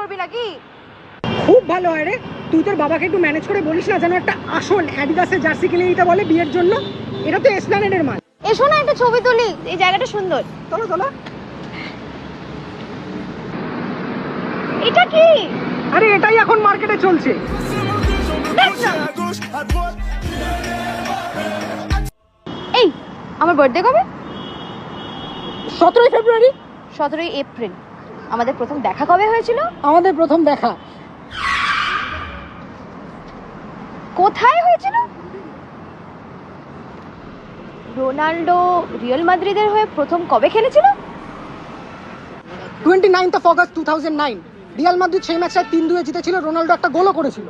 করবি নাকি? খুব ভালো হয় রে। তুই তোর বাবাকে একটু ম্যানেজ করে বলিস না যেন একটা আসল অ্যাডিডাসের জার্সি কিনে দিতে বলে বিয়ের জন্য। এটা তো এসপ্ল্যানেডের মাল। এসো না একটা ছবি তুলি, এই জায়গাটা সুন্দর। চলো চলো। এটা কি? আরে এটাই এখন মার্কেটে চলছে। দেখ না। এই আমার বার্থডে কবে? 17 ফেব্রুয়ারি। 17 এপ্রিল। আমাদের প্রথম দেখা কবে হয়েছিল? আমাদের প্রথম দেখা কোথায় হয়েছিল? রোনাল্ডো রিয়াল মাদ্রিদের হয়ে প্রথম কবে খেলেছিল? 29 অগস্ট 2009। রিয়াল মাদ্রিদ সেই ম্যাচটা 3-2 জিতেছিল, রোনাল্ডো একটা গোলও করেছিল।